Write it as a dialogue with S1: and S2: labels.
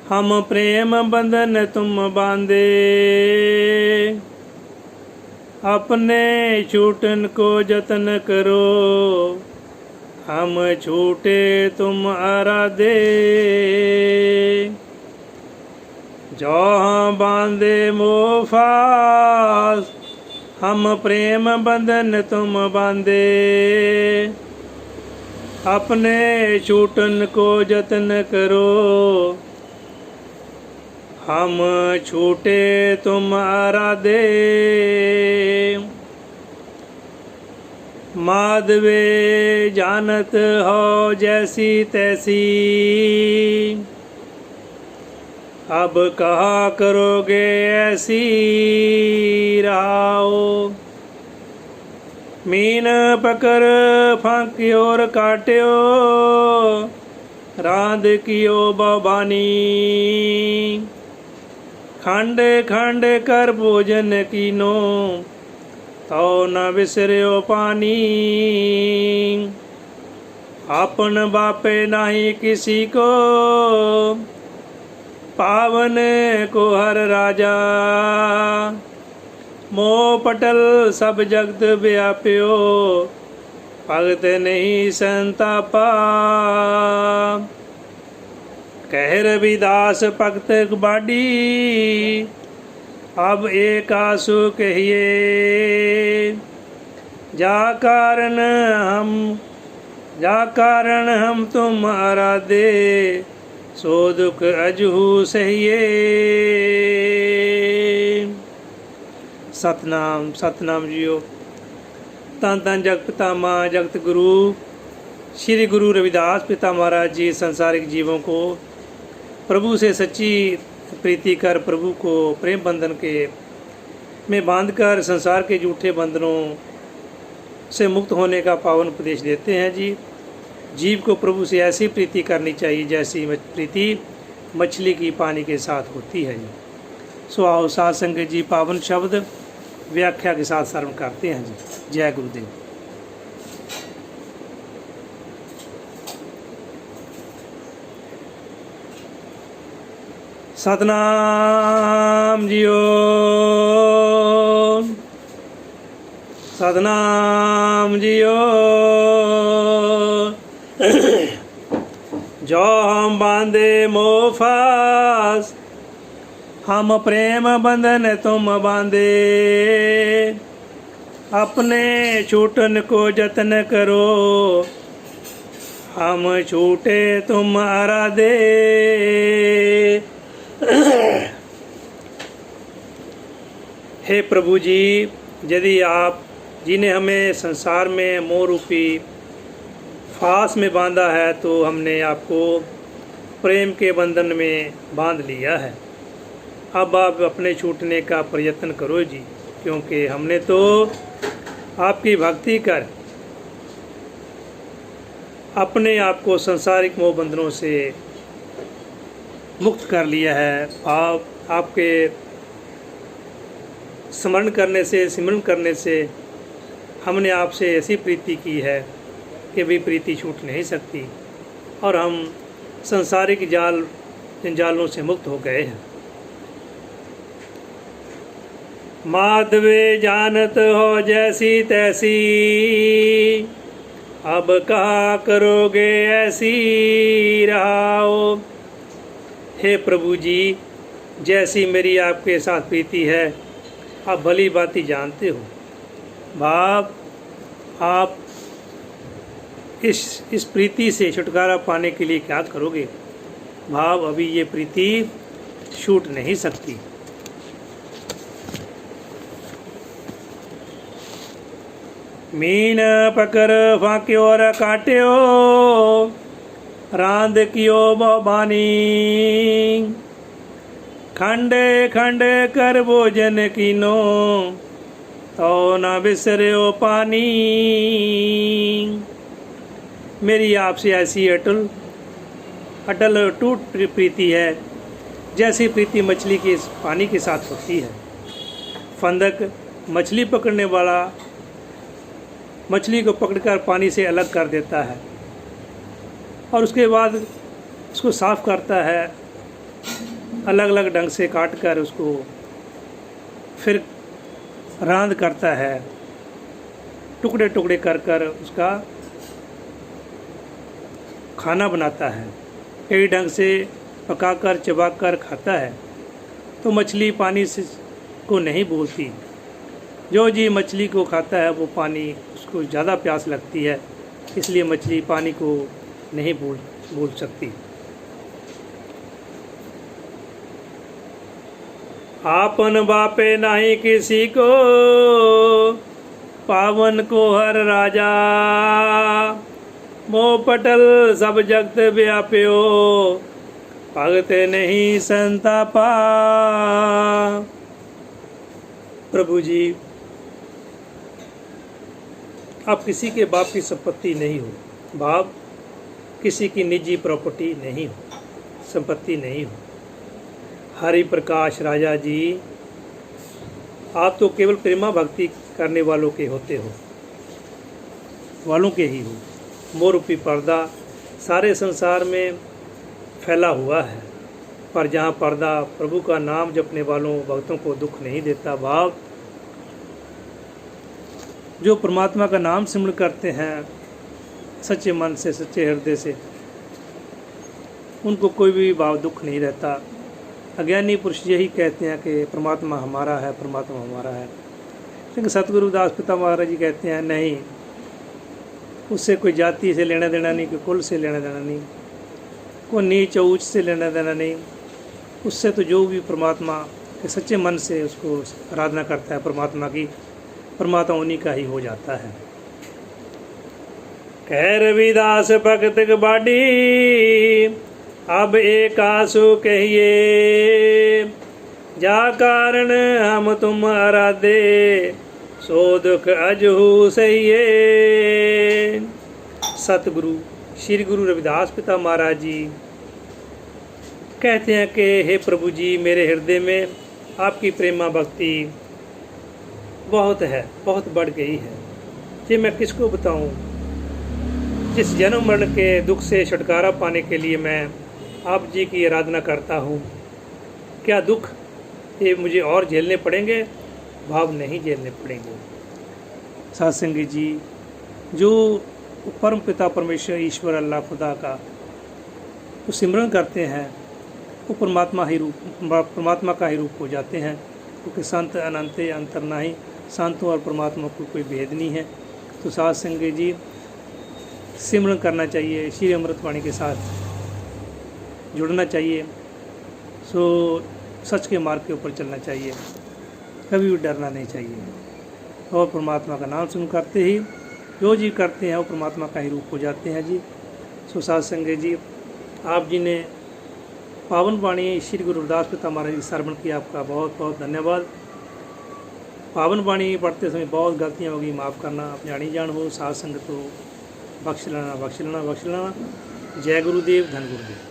S1: हम प्रेम बंधन तुम बांधे, अपने छूटन को जतन करो, हम छूटे तुम आराधे। जो बांधे मोह फास, हम प्रेम बंधन तुम बांधे, अपने छूटन को जतन करो, हम छूटे तुम आराधे। माधवे जानत हो जैसी तैसी, अब कहा करोगे ऐसी रहाओ। मीन पकड़ फांकी और काट्यो, रांध कियो बाबानी, खंड खंड कर भोजन कीनो, तो न विसर्यो पानी। आपन बापे नाही किसी को, पावन को हर राजा। मोह पटल सब जगत व्याप्यो, भगत नहीं संतापा। कह रविदास भगत बाड़ी, अब एक आंसू कहिए, जा कारण हम तुम आराधे, सो दुख अजहू सहिए। सतनाम सतनाम जियो। धन धन जगत पिता माँ जगत गुरु श्री गुरु रविदास पिता महाराज जी संसारिक जीवों को प्रभु से सच्ची प्रीति कर, प्रभु को प्रेम बंधन के में बांधकर संसार के झूठे बंधनों से मुक्त होने का पावन उपदेश देते हैं जी। जीव को प्रभु से ऐसी प्रीति करनी चाहिए जैसी प्रीति मछली की पानी के साथ होती है जी। सो आओ साथ संगत जी पावन शब्द व्याख्या के साथ श्रवण करते हैं जी। जय गुरुदेव। सतनाम जियो, सतनाम जियो। जो हम बांधे मोह फास, हम प्रेम बंधन तुम बांधे, अपने छूटन को जतन करो, हम छूटे तुम आराधे। हे प्रभु जी, यदि आप जिन्हें हमें संसार में मोह रूपी फांस में बांधा है, तो हमने आपको प्रेम के बंधन में बांध लिया है। अब आप अपने छूटने का प्रयत्न करो जी, क्योंकि हमने तो आपकी भक्ति कर अपने आप को संसारिक मोह बंधनों से मुक्त कर लिया है। आप आपके स्मरण करने से, सिमरन करने से हमने आपसे ऐसी प्रीति की है कि भी प्रीति छूट नहीं सकती, और हम संसारिक जंजालों से मुक्त हो गए हैं। माधवे जानत हो जैसी तैसी, अब कहा करोगे ऐसी रहाओ। हे प्रभु जी, जैसी मेरी आपके साथ प्रीति है आप भली भांति जानते हो। भाव आप इस प्रीति से छुटकारा पाने के लिए क्या करोगे? भाव अभी ये प्रीति छूट नहीं सकती। मीन पकड़ फांक्यो और काट्यो, रांध कियो बानी, खंडे खंडे कर भोजन कीनो, तो न बिसर्यो पानी। मेरी आपसे ऐसी अटल टूट प्रीति है जैसी प्रीति मछली के पानी के साथ होती है। फंदक मछली पकड़ने वाला मछली को पकड़कर पानी से अलग कर देता है, और उसके बाद उसको साफ करता है, अलग अलग ढंग से काट कर उसको फिर रांध करता है, टुकड़े टुकड़े कर कर उसका खाना बनाता है, कई ढंग से पकाकर चबाकर खाता है। तो मछली पानी से को नहीं भूलती। जो जी मछली को खाता है वो पानी उसको ज़्यादा प्यास लगती है, इसलिए मछली पानी को नहीं भूल सकती। आपन बापे नहीं किसी को, पावन को हर राजा, मोह पटल सब जगत व्याप्यो, भगते नहीं संतापा। प्रभु जी, आप किसी के बाप की संपत्ति नहीं हो, बाप किसी की निजी प्रॉपर्टी नहीं हो, संपत्ति नहीं हो। हरि प्रकाश राजा जी, आप तो केवल प्रेमा भक्ति करने वालों के होते हो, वालों के ही हो। मोह रूपी पर्दा सारे संसार में फैला हुआ है, पर जहाँ पर्दा प्रभु का नाम जपने वालों भक्तों को दुख नहीं देता। भाव जो परमात्मा का नाम सिमरण करते हैं सच्चे मन से, सच्चे हृदय से, उनको कोई भी भाव दुख नहीं रहता। अज्ञानी पुरुष यही कहते हैं कि परमात्मा हमारा है, परमात्मा हमारा है। लेकिन सतगुरुदास पिता महाराज जी कहते हैं नहीं, उससे कोई जाति से लेना देना नहीं, कोई कुल से लेना देना नहीं, कोई नीच ऊंच से लेना देना नहीं। उससे तो जो भी परमात्मा के सच्चे मन से उसको आराधना करता है परमात्मा की, परमात्मा उन्हीं का ही हो जाता है। कह रविदास भगत बाड़ी, अब एक आंसू कहिए, जा कारण हम तुम आराधे, सो दुख अजहू सहिए। सतगुरु श्री गुरु रविदास पिता महाराज जी कहते हैं कि हे प्रभु जी, मेरे हृदय में आपकी प्रेमा भक्ति बहुत है, बहुत बढ़ गई है। ये मैं किसको बताऊं? जिस जन्म मरण के दुख से छुटकारा पाने के लिए मैं आप जी की आराधना करता हूँ, क्या दुख ये मुझे और झेलने पड़ेंगे? भाव नहीं झेलने पड़ेंगे। सत्संगी जी, जो परम पिता परमेश्वर ईश्वर अल्लाह खुदा का तो सिमरन करते हैं, वो परमात्मा का ही रूप हो जाते हैं, क्योंकि संत अनंत अंतर नहीं, संतों और परमात्मा को कोई भेद नहीं है। तो सत्संगी जी, सिमरन करना चाहिए, श्री अमृतवाणी के साथ जुड़ना चाहिए, सो सच के मार्ग के ऊपर चलना चाहिए, कभी भी डरना नहीं चाहिए। और परमात्मा का नाम सुन करते ही जो जी करते हैं वो परमात्मा का ही रूप हो जाते हैं जी। सो सत्संगी जी, आप जी ने पावन वाणी श्री गुरु रविदास पिता महाराज जी श्रवण किया, आपका बहुत बहुत धन्यवाद। पावन वाणी पढ़ते समय बहुत गलतियाँ होगी, माफ़ करना, आप जानी जान हो। साध संगत तो बख्श लेना, बख्श लेना, बख्श लेना। जय गुरुदेव, धन गुरुदेव।